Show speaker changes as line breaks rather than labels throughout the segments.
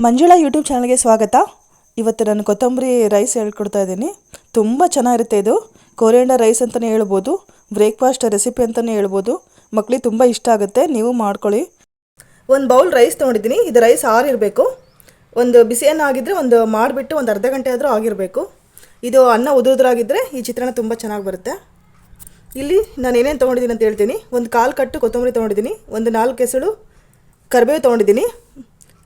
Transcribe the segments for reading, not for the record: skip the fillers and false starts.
Manjula YouTube ಚಾನಲ್ಗೆ ಸ್ವಾಗತ. ಇವತ್ತು ನಾನು ಕೊತ್ತಂಬರಿ ರೈಸ್ ಹೇಳ್ಕೊಡ್ತಾ ಇದ್ದೀನಿ. ತುಂಬ ಚೆನ್ನಾಗಿರುತ್ತೆ. ಇದು ಕೊರಿಯಂಡರ್ ರೈಸ್ ಅಂತಲೇ ಹೇಳ್ಬೋದು, ಬ್ರೇಕ್ಫಾಸ್ಟ್ ರೆಸಿಪಿ ಅಂತಲೇ ಹೇಳ್ಬೋದು. ಮಕ್ಕಳಿಗೆ ತುಂಬ ಇಷ್ಟ ಆಗುತ್ತೆ, ನೀವು ಮಾಡ್ಕೊಳ್ಳಿ. ಒಂದು ಬೌಲ್ ರೈಸ್ ತೊಗೊಂಡಿದ್ದೀನಿ. ಇದು ರೈಸ್ ಆರಿರಬೇಕು. ಒಂದು ಬಿಸಿ ಅನ್ನ ಆಗಿದ್ದರೆ ಒಂದು ಮಾಡಿಬಿಟ್ಟು ಒಂದು ಅರ್ಧ ಗಂಟೆ ಆದರೂ ಆಗಿರಬೇಕು. ಇದು ಅನ್ನ ಉದುರಾಗಿದ್ದರೆ ಈ ಚಿತ್ರಾನ್ನ ತುಂಬ ಚೆನ್ನಾಗಿ ಬರುತ್ತೆ. ಇಲ್ಲಿ ನಾನು ಏನೇನು ತೊಗೊಂಡಿದ್ದೀನಿ ಅಂತ ಹೇಳ್ತೀನಿ. ಒಂದು 1/4 ಕಟ್ಟು ಕೊತ್ತಂಬರಿ ತೊಗೊಂಡಿದ್ದೀನಿ, ಒಂದು 4 ಎಸಳು ಕರಿಬೇವು ತೊಗೊಂಡಿದ್ದೀನಿ,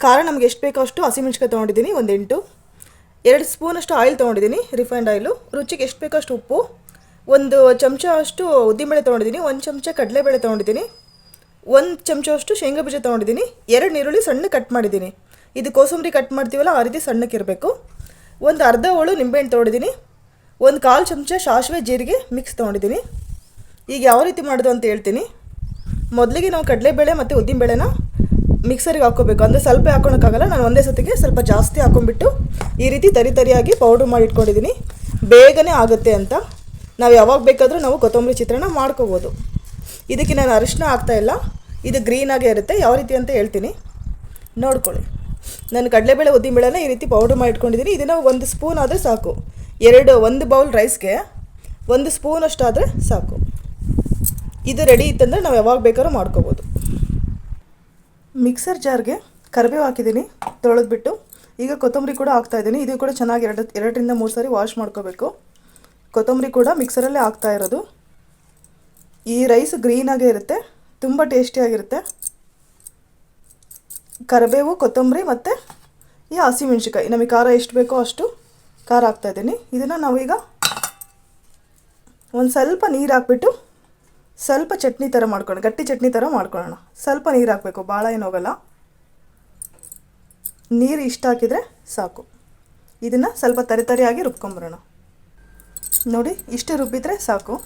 ಖಾರ ನಮಗೆ ಎಷ್ಟು ಬೇಕೋ ಅಷ್ಟು ಹಸಿಮೆಣ್ಸಿಕಾಯಿ ತೊಗೊಂಡಿದ್ದೀನಿ, ಒಂದು 8, 2 ಸ್ಪೂನಷ್ಟು ಆಯಿಲ್ ತೊಗೊಂಡಿದ್ದೀನಿ, ರಿಫೈಂಡ್ ಆಯಿಲು, ರುಚಿಗೆ ಎಷ್ಟು ಬೇಕೋ ಅಷ್ಟು ಉಪ್ಪು, 1 ಚಮಚ ಅಷ್ಟು ಉದ್ದಿನಬೇಳೆ ತೊಗೊಂಡಿದ್ದೀನಿ, 1 ಚಮಚ ಕಡಲೆಬೇಳೆ ತೊಗೊಂಡಿದ್ದೀನಿ, 1 ಚಮಚಷ್ಟು ಶೇಂಗಾ ಬೀಜ ತೊಗೊಂಡಿದ್ದೀನಿ, 2 ಈರುಳ್ಳಿ ಸಣ್ಣ ಕಟ್ ಮಾಡಿದ್ದೀನಿ. ಇದು ಕೋಸಂಬರಿ ಕಟ್ ಮಾಡ್ತೀವಲ್ಲ ಆ ರೀತಿ ಸಣ್ಣಕ್ಕೆ ಇರಬೇಕು. ಒಂದು ಅರ್ಧ ಹೋಳು ನಿಂಬೆಹಣ್ಣು ತೊಗೊಂಡಿದ್ದೀನಿ, 1/4 ಚಮಚ ಸಾಸಿವೆ ಜೀರಿಗೆ ಮಿಕ್ಸ್ ತೊಗೊಂಡಿದ್ದೀನಿ. ಈಗ ಯಾವ ರೀತಿ ಮಾಡೋದು ಅಂತ ಹೇಳ್ತೀನಿ. ಮೊದಲಿಗೆ ನಾವು ಕಡಲೆಬೇಳೆ ಮತ್ತು ಉದ್ದಿನಬೇಳೆನ ಮಿಕ್ಸರಿಗೆ ಹಾಕ್ಕೋಬೇಕು. ಅಂದರೆ ಸ್ವಲ್ಪ ಹಾಕ್ಕೊಳಕ್ಕಾಗಲ್ಲ, ನಾನು ಒಂದೇ ಸತಿಗೆ ಸ್ವಲ್ಪ ಜಾಸ್ತಿ ಹಾಕ್ಕೊಂಡ್ಬಿಟ್ಟು ಈ ರೀತಿ ತರಿಯಾಗಿ ಪೌಡ್ರ್ ಮಾಡಿ ಇಟ್ಕೊಂಡಿದ್ದೀನಿ. ಬೇಗನೆ ಆಗುತ್ತೆ ಅಂತ. ನಾವು ಯಾವಾಗ ಬೇಕಾದರೂ ನಾವು ಕೊತ್ತಂಬರಿ ಚಿತ್ರಾನ್ನ ಮಾಡ್ಕೋಬೋದು. ಇದಕ್ಕೆ ನಾನು ಅರಿಶಿನ ಹಾಕ್ತಾಯಿಲ್ಲ, ಇದು ಗ್ರೀನಾಗೇ ಇರುತ್ತೆ. ಯಾವ ರೀತಿ ಅಂತ ಹೇಳ್ತೀನಿ, ನೋಡ್ಕೊಳ್ಳಿ. ನಾನು ಕಡಲೆಬೇಳೆ ಉದ್ದಿನಬೇಳೆನ ಈ ರೀತಿ ಪೌಡ್ರ್ ಮಾಡಿ ಇಟ್ಕೊಂಡಿದ್ದೀನಿ. ಇದನ್ನು 1 ಸ್ಪೂನ್ ಆದರೆ ಸಾಕು. 1 ಬೌಲ್ ರೈಸ್ಗೆ 1 ಸ್ಪೂನಷ್ಟು ಆದರೆ ಸಾಕು. ಇದು ರೆಡಿ ಇತ್ತಂದರೆ ನಾವು ಯಾವಾಗ ಬೇಕಾದ್ರೂ ಮಾಡ್ಕೋಬೋದು. ಮಿಕ್ಸರ್ ಜಾರ್ಗೆ ಕರಿಬೇವು ಹಾಕಿದ್ದೀನಿ ತೊಳೆದ್ಬಿಟ್ಟು. ಈಗ ಕೊತ್ತಂಬರಿ ಕೂಡ ಹಾಕ್ತಾಯಿದ್ದೀನಿ. ಇದು ಕೂಡ ಚೆನ್ನಾಗಿ 2ರಿಂದ 3 ಸಾರಿ ವಾಶ್ ಮಾಡ್ಕೋಬೇಕು. ಕೊತ್ತಂಬರಿ ಕೂಡ ಮಿಕ್ಸರಲ್ಲೇ ಹಾಕ್ತಾ ಇರೋದು. ಈ ರೈಸ್ ಗ್ರೀನಾಗೇ ಇರುತ್ತೆ, ತುಂಬ ಟೇಸ್ಟಿಯಾಗಿರುತ್ತೆ. ಕರಿಬೇವು, ಕೊತ್ತಂಬರಿ ಮತ್ತು ಈ ಹಸಿಮೆಣ್ಸಿಕಾಯಿ, ನಮಗೆ ಖಾರ ಎಷ್ಟು ಬೇಕೋ ಅಷ್ಟು ಖಾರ ಹಾಕ್ತಾಯಿದ್ದೀನಿ. ಇದನ್ನು ನಾವೀಗ ಒಂದು ಸ್ವಲ್ಪ ನೀರು ಹಾಕ್ಬಿಟ್ಟು ಸ್ವಲ್ಪ ಚಟ್ನಿ ಥರ ಮಾಡ್ಕೊಳ್ಳೋಣ, ಗಟ್ಟಿ ಚಟ್ನಿ ಥರ ಮಾಡ್ಕೊಳ್ಳೋಣ. ಸ್ವಲ್ಪ ನೀರು ಹಾಕಬೇಕು, ಭಾಳ ಏನೋಗಲ್ಲ. ನೀರು ಇಷ್ಟ ಹಾಕಿದರೆ ಸಾಕು. ಇದನ್ನು ಸ್ವಲ್ಪ ತರಿಯಾಗಿ ರುಬ್ಕೊಂಬರೋಣ. ನೋಡಿ, ಇಷ್ಟು ರುಬ್ಬಿದರೆ ಸಾಕು.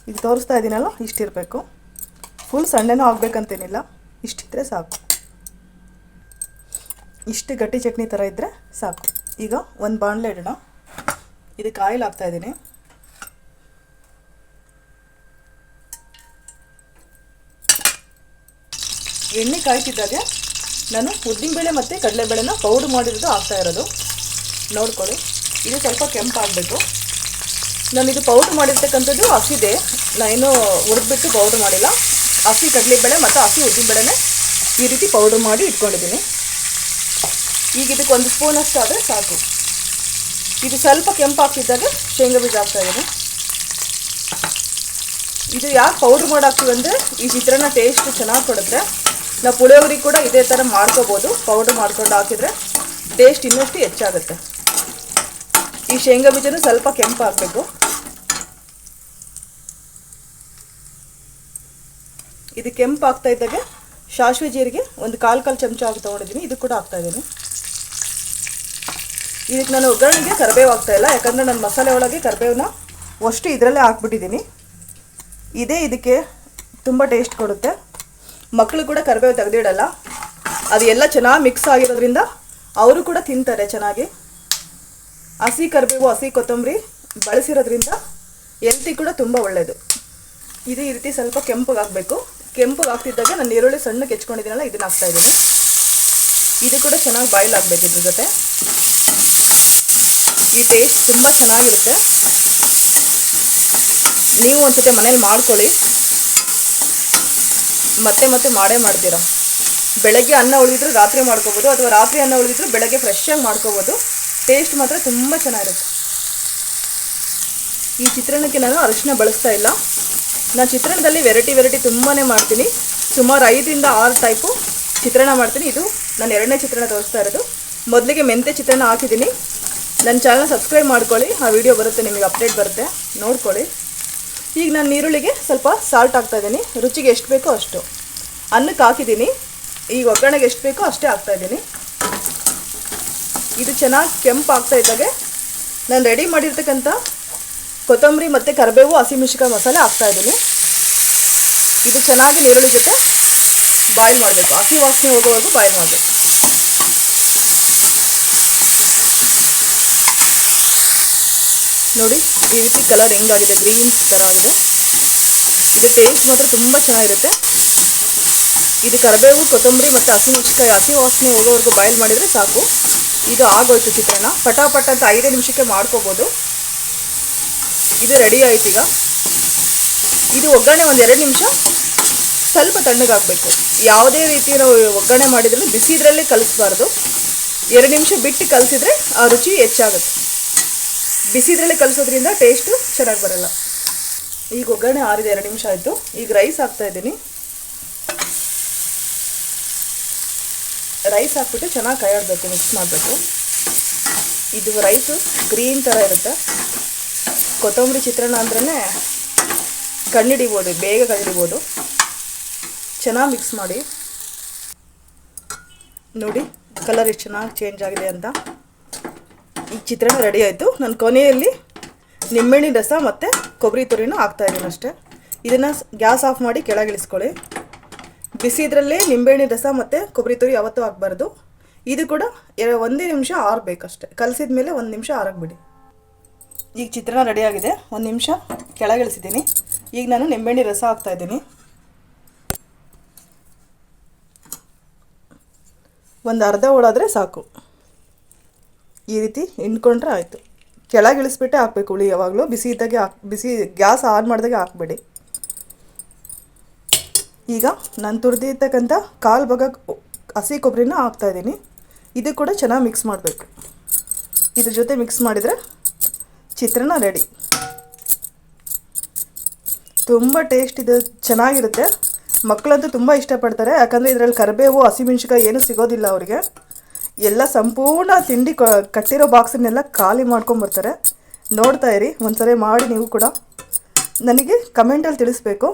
ಇದು ತೋರಿಸ್ತಾ ಇದ್ದೀನಲ್ಲ, ಇಷ್ಟಿರಬೇಕು. ಫುಲ್ ಸಣ್ಣನೂ ಆಗಬೇಕಂತೇನಿಲ್ಲ, ಇಷ್ಟಿದ್ರೆ ಸಾಕು. ಇಷ್ಟು ಗಟ್ಟಿ ಚಟ್ನಿ ಥರ ಇದ್ದರೆ ಸಾಕು. ಈಗ ಒಂದು ಬಾಣಲೆ ಇಡೋಣ. ಇದಕ್ಕೆ ಆಯಿಲ್ ಹಾಕ್ತಾಯಿದ್ದೀನಿ. ಎಣ್ಣೆ ಕಾಯ್ತಿದ್ದಾಗೆ ನಾನು ಉದ್ದಿನಬೇಳೆ ಮತ್ತು ಕಡಲೆಬೇಳೆನ ಪೌಡ್ರ್ ಮಾಡಿರೋದು ಹಾಕ್ತಾ ಇರೋದು. ನೋಡ್ಕೊಳ್ಳಿ, ಇದು ಸ್ವಲ್ಪ ಕೆಂಪಾಗಬೇಕು. ನಾನು ಇದು ಪೌಡ್ರ್ ಮಾಡಿರ್ತಕ್ಕಂಥದ್ದು ಹಸಿದೆ, ನಾನೇನು ಹುರಿದ್ಬಿಟ್ಟು ಪೌಡ್ರ್ ಮಾಡಿಲ್ಲ. ಹಸಿ ಕಡಲೆಬೇಳೆ ಮತ್ತು ಹಸಿ ಉದ್ದಿನಬೇಳೆನೇ ಈ ರೀತಿ ಪೌಡ್ರ್ ಮಾಡಿ ಇಟ್ಕೊಂಡಿದ್ದೀನಿ. ಈಗ ಇದಕ್ಕೆ 1 ಸ್ಪೂನಷ್ಟು ಆದರೆ ಸಾಕು. ಇದು ಸ್ವಲ್ಪ ಕೆಂಪಾಗ್ತಿದ್ದಾಗ ಶೇಂಗಾ ಬೀಜ ಹಾಕ್ತಾಯಿದ್ದೀನಿ. ಇದು ಯಾಕೆ ಪೌಡ್ರ್ ಮಾಡಿ ಹಾಕ್ತೀವಿ ಅಂದರೆ ಈ ಚಿತ್ರಾನ್ನ ಟೇಸ್ಟ್ ಚೆನ್ನಾಗಿ ಕೊಡುತ್ತೆ. ನಾವು ಪುಳಿಯೋಗರೆ ಕೂಡ ಇದೇ ಥರ ಮಾಡ್ಕೋಬೋದು. ಪೌಡ್ರ್ ಮಾಡ್ಕೊಂಡು ಹಾಕಿದರೆ ಟೇಸ್ಟ್ ಇನ್ನಷ್ಟು ಹೆಚ್ಚಾಗುತ್ತೆ. ಈ ಶೇಂಗಾ ಬೀಜನೂ ಸ್ವಲ್ಪ ಕೆಂಪು ಹಾಕಬೇಕು. ಇದು ಕೆಂಪು ಆಗ್ತಾ ಇದ್ದಾಗೆ ಸಾಸಿವೆ ಜೀರಿಗೆ ಒಂದು 1/4 ಚಮಚ ಹಾಕಿ ತೊಗೊಂಡಿದ್ದೀನಿ, ಇದು ಕೂಡ ಹಾಕ್ತಾಯಿದ್ದೀನಿ. ಇದಕ್ಕೆ ನಾನು ಒಗ್ಗರಣೆಗೆ ಕರಿಬೇವು ಹಾಕ್ತಾಯಿಲ್ಲ, ಯಾಕಂದರೆ ನಾನು ಮಸಾಲೆ ಒಳಗೆ ಕರಿಬೇವನ್ನ ಅಷ್ಟು ಇದರಲ್ಲೇ ಹಾಕ್ಬಿಟ್ಟಿದ್ದೀನಿ. ಇದೇ ಇದಕ್ಕೆ ತುಂಬ ಟೇಸ್ಟ್ ಕೊಡುತ್ತೆ. ಮಕ್ಕಳು ಕೂಡ ಕರಿಬೇವು ತೆಗೆದಿಡಲ್ಲ, ಅದು ಎಲ್ಲ ಚೆನ್ನಾಗಿ ಮಿಕ್ಸ್ ಆಗಿರೋದ್ರಿಂದ ಅವರು ಕೂಡ ತಿಂತಾರೆ ಚೆನ್ನಾಗಿ. ಹಸಿ ಕರಿಬೇವು, ಹಸಿ ಕೊತ್ತಂಬರಿ ಬಳಸಿರೋದ್ರಿಂದ ಹೆಲ್ತಿ ಕೂಡ ತುಂಬ ಒಳ್ಳೆಯದು. ಇದು ಈ ರೀತಿ ಸ್ವಲ್ಪ ಕೆಂಪಗೆ ಹಾಕಬೇಕು. ಕೆಂಪಗೆ ಹಾಕ್ತಿದ್ದಾಗ ನಾನು ಈರುಳ್ಳಿ ಸಣ್ಣಕ್ಕೆ ಹೆಚ್ಕೊಂಡಿದ್ದೀನಲ್ಲ, ಇದನ್ನು ಹಾಕ್ತಾಯಿದ್ದೀನಿ. ಇದು ಕೂಡ ಚೆನ್ನಾಗಿ ಬಾಯ್ಲ್ ಆಗಬೇಕು. ಇದ್ರ ಜೊತೆ ಈ ಟೇಸ್ಟ್ ತುಂಬ ಚೆನ್ನಾಗಿರುತ್ತೆ. ನೀವು ಒಂದ್ಸತಿ ಮನೇಲಿ ಮಾಡ್ಕೊಳ್ಳಿ, ಮತ್ತೆ ಮಾಡೇ ಮಾಡ್ತೀರಾ. ಬೆಳಗ್ಗೆ ಅನ್ನ ಉಳಿದಿದ್ರು ರಾತ್ರಿ ಮಾಡ್ಕೋಬೋದು, ಅಥವಾ ರಾತ್ರಿ ಅನ್ನ ಉಳಿದಿದ್ರು ಬೆಳಗ್ಗೆ ಫ್ರೆಶ್ಶಾಗಿ ಮಾಡ್ಕೋಬೋದು. ಟೇಸ್ಟ್ ಮಾತ್ರ ತುಂಬ ಚೆನ್ನಾಗಿರುತ್ತೆ. ಈ ಚಿತ್ರಾನ್ನಕ್ಕೆ ನಾನು ಅರಿಶಿನ ಬಳಸ್ತಾ ಇಲ್ಲ. ನಾನು ಚಿತ್ರಾನ್ನದಲ್ಲಿ ವೆರೈಟಿ ತುಂಬಾ ಮಾಡ್ತೀನಿ. ಸುಮಾರು 5ರಿಂದ 6 ಟೈಪು ಚಿತ್ರಾನ್ನ ಮಾಡ್ತೀನಿ. ಇದು ನಾನು 2ನೇ ಚಿತ್ರಾನ್ನ ತೋರಿಸ್ತಾ ಇರೋದು. ಮೊದಲಿಗೆ ಮೆಂತ್ಯ ಚಿತ್ರಾನ್ನ ಹಾಕಿದ್ದೀನಿ. ನನ್ನ ಚಾನಲ್ ಸಬ್ಸ್ಕ್ರೈಬ್ ಮಾಡ್ಕೊಳ್ಳಿ, ಆ ವಿಡಿಯೋ ಬರುತ್ತೆ, ನಿಮಗೆ ಅಪ್ಡೇಟ್ ಬರುತ್ತೆ, ನೋಡ್ಕೊಳ್ಳಿ. ಈಗ ನಾನು ಈರುಳ್ಳಿಗೆ ಸ್ವಲ್ಪ ಸಾಲ್ಟ್ ಹಾಕ್ತಾಯಿದ್ದೀನಿ, ರುಚಿಗೆ ಎಷ್ಟು ಬೇಕೋ ಅಷ್ಟು. ಅನ್ನಕ್ಕೆ ಹಾಕಿದ್ದೀನಿ, ಈಗ ಒಗ್ಗರಣೆಗೆ ಎಷ್ಟು ಬೇಕೋ ಅಷ್ಟೇ ಹಾಕ್ತಾಯಿದ್ದೀನಿ. ಇದು ಚೆನ್ನಾಗಿ ಕೆಂಪು ಆಗ್ತಾ ಇದ್ದಾಗೆ ನಾನು ರೆಡಿ ಮಾಡಿರ್ತಕ್ಕಂಥ ಕೊತ್ತಂಬರಿ ಮತ್ತು ಕರಿಬೇವು, ಹಸಿಮೆಣ್ಸಿಕಾಯಿ ಮಸಾಲೆ ಹಾಕ್ತಾಯಿದ್ದೀನಿ. ಇದು ಚೆನ್ನಾಗಿ ಈರುಳ್ಳಿ ಜೊತೆ ಬಾಯ್ಲ್ ಮಾಡಬೇಕು, ಹಸಿ ವಾಸನೆ ಹೋಗೋವರೆಗೂ ಬಾಯ್ಲ್ ಮಾಡಬೇಕು. ನೋಡಿ, ಈ ರೀತಿ ಕಲರ್ ಹೆಂಗಾಗಿದೆ, ಗ್ರೀನ್ ಥರ ಆಗಿದೆ. ಇದು ಟೇಸ್ಟ್ ಮಾತ್ರ ತುಂಬ ಚೆನ್ನಾಗಿರುತ್ತೆ. ಇದು ಕರಿಬೇವು, ಕೊತ್ತಂಬರಿ ಮತ್ತು ಹಸಿಮೆಣಸಿನ್ಕಾಯಿ ಹಸಿ ವಾಸನೆ ಹೋಗೋವರೆಗೂ ಬಾಯ್ಲ್ ಮಾಡಿದರೆ ಸಾಕು. ಇದು ಆಗೋಯ್ತು ಚಿತ್ರಾನ್ನ. ಪಟಾಪಟ್ ಅಂತ 5 ನಿಮಿಷಕ್ಕೆ ಮಾಡ್ಕೋಬೋದು. ಇದು ರೆಡಿ ಆಯ್ತು. ಈಗ ಇದು ಒಗ್ಗರಣೆ ಒಂದು 2 ನಿಮಿಷ ಸ್ವಲ್ಪ ತಣ್ಣಗಾಗಬೇಕು. ಯಾವುದೇ ರೀತಿ ನಾವು ಒಗ್ಗರಣೆ ಮಾಡಿದ್ರೂ ಬಿಸಿ ಇದರಲ್ಲೇ ಕಲಿಸ್ಬಾರ್ದು. 2 ನಿಮಿಷ ಬಿಟ್ಟು ಕಲಿಸಿದ್ರೆ ಆ ರುಚಿ ಹೆಚ್ಚಾಗುತ್ತೆ. ಬಿಸಿ ಇದರಲ್ಲೇ ಕಲಿಸೋದ್ರಿಂದ ಟೇಸ್ಟು ಚೆನ್ನಾಗಿ ಬರಲ್ಲ. ಈಗ ಒಗ್ಗರಣೆ ಆರಿದೆ, 2 ನಿಮಿಷ ಆಯಿತು. ಈಗ ರೈಸ್ ಹಾಕ್ತಾಯಿದ್ದೀನಿ. ರೈಸ್ ಹಾಕ್ಬಿಟ್ಟು ಚೆನ್ನಾಗಿ ಕೈಯಾಡಬೇಕು, ಮಿಕ್ಸ್ ಮಾಡಬೇಕು. ಇದು ರೈಸು ಗ್ರೀನ್ ಥರ ಇರುತ್ತೆ. ಕೊತ್ತಂಬರಿ ಚಿತ್ರಾನ್ನ ಅಂದ್ರೇ ಕಣ್ಣಿಡಿಬೋದು, ಬೇಗ ಕಣ್ಣಿಡಿಬೋದು. ಚೆನ್ನಾಗಿ ಮಿಕ್ಸ್ ಮಾಡಿ. ನೋಡಿ ಕಲರ್ ಎಷ್ಟು ಚೆನ್ನಾಗಿ ಚೇಂಜ್ ಆಗಿದೆ ಅಂತ. ಈ ಚಿತ್ರಾನ್ನ ರೆಡಿ ಆಯಿತು. ನಾನು ಕೊನೆಯಲ್ಲಿ ನಿಂಬೆಹಣ್ಣಿನ ರಸ ಮತ್ತು ಕೊಬ್ಬರಿ ತುರಿನೂ ಹಾಕ್ತಾಯಿದ್ದೀನಿ ಅಷ್ಟೇ. ಇದನ್ನು ಗ್ಯಾಸ್ ಆಫ್ ಮಾಡಿ ಕೆಳಗಿಳಿಸ್ಕೊಳ್ಳಿ. ಬಿಸಿ ಇದರಲ್ಲೇ ನಿಂಬೆಹಣ್ಣಿನ ರಸ ಮತ್ತು ಕೊಬ್ಬರಿ ತುರಿ ಯಾವತ್ತೂ ಹಾಕಬಾರ್ದು. ಇದು ಕೂಡ 1 ನಿಮಿಷ ಆರಬೇಕಷ್ಟೆ. ಕಲಸಿದ ಮೇಲೆ 1 ನಿಮಿಷ ಆರಕ್ಕೆ ಬಿಡಿ. ಈಗ ಚಿತ್ರಾನ್ನ ರೆಡಿಯಾಗಿದೆ. 1 ನಿಮಿಷ ಕೆಳಗಿಳಿಸಿದ್ದೀನಿ. ಈಗ ನಾನು ನಿಂಬೆಹಣ್ಣಿನ ರಸ ಹಾಕ್ತಾಯಿದ್ದೀನಿ. ಒಂದು ಅರ್ಧ ಹೋಳಾದರೆ ಸಾಕು. ಈ ರೀತಿ ಹಿಂಡ್ಕೊಂಡ್ರೆ ಆಯಿತು. ಕೆಳಗಿಳಿಸ್ಬಿಟ್ಟೆ ಹಾಕಬೇಕು ಹುಳಿ. ಯಾವಾಗಲೂ ಬಿಸಿ ಇದ್ದಾಗೆ ಬಿಸಿ ಗ್ಯಾಸ್ ಆನ್ ಮಾಡಿದಾಗೆ ಹಾಕಬೇಡಿ. ಈಗ ನಾನು ತುರಿದಿರ್ತಕ್ಕಂಥ 1/4 ಭಾಗ ಹಸಿ ಕೊಬ್ಬರಿನ ಹಾಕ್ತಾಯಿದ್ದೀನಿ. ಇದು ಕೂಡ ಚೆನ್ನಾಗಿ ಮಿಕ್ಸ್ ಮಾಡಬೇಕು. ಇದ್ರ ಜೊತೆ ಮಿಕ್ಸ್ ಮಾಡಿದರೆ ಚಿತ್ರಾನ್ನ ರೆಡಿ. ತುಂಬ ಟೇಸ್ಟ್ ಇದು ಚೆನ್ನಾಗಿರುತ್ತೆ. ಮಕ್ಕಳಂತೂ ತುಂಬ ಇಷ್ಟಪಡ್ತಾರೆ. ಯಾಕಂದರೆ ಇದರಲ್ಲಿ ಕರಿಬೇವು, ಹಸಿಮೆಣ್ಸಿಕಾಯಿ ಏನೂ ಸಿಗೋದಿಲ್ಲ ಅವರಿಗೆ. ಎಲ್ಲ ಸಂಪೂರ್ಣ ತಿಂಡಿ ಕಟ್ಟಿರೋ ಬಾಕ್ಸನ್ನೆಲ್ಲ ಖಾಲಿ ಮಾಡ್ಕೊಂಬರ್ತಾರೆ. ನೋಡ್ತಾ ಇರಿ, ಒಂದ್ಸರಿ ಮಾಡಿ ನೀವು ಕೂಡ. ನನಗೆ ಕಮೆಂಟಲ್ಲಿ ತಿಳಿಸ್ಬೇಕು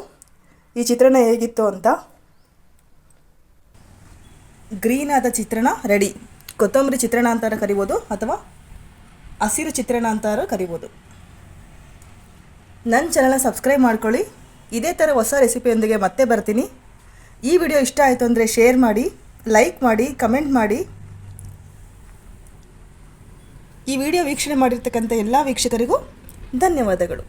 ಈ ಚಿತ್ರಾನ್ನ ಹೇಗಿತ್ತು ಅಂತ. ಗ್ರೀನ್ ಆದ ಚಿತ್ರಾನ್ನ ರೆಡಿ. ಕೊತ್ತಂಬರಿ ಚಿತ್ರಾನ್ನ ಅಂತಾರ ಕರಿಬೋದು, ಅಥವಾ ಹಸಿರು ಚಿತ್ರಾನ್ನ ಅಂತಾರ ಕರಿಬೋದು. ನನ್ನ ಚಾನಲ್ನ ಸಬ್ಸ್ಕ್ರೈಬ್ ಮಾಡ್ಕೊಳ್ಳಿ. ಇದೇ ಥರ ಹೊಸ ರೆಸಿಪಿಯೊಂದಿಗೆ ಮತ್ತೆ ಬರ್ತೀನಿ. ಈ ವಿಡಿಯೋ ಇಷ್ಟ ಆಯಿತು ಅಂದರೆ ಶೇರ್ ಮಾಡಿ, ಲೈಕ್ ಮಾಡಿ, ಕಮೆಂಟ್ ಮಾಡಿ. ಈ ವಿಡಿಯೋ ವೀಕ್ಷಣೆ ಮಾಡಿರ್ತಕ್ಕಂಥ ಎಲ್ಲ ವೀಕ್ಷಕರಿಗೂ ಧನ್ಯವಾದಗಳು.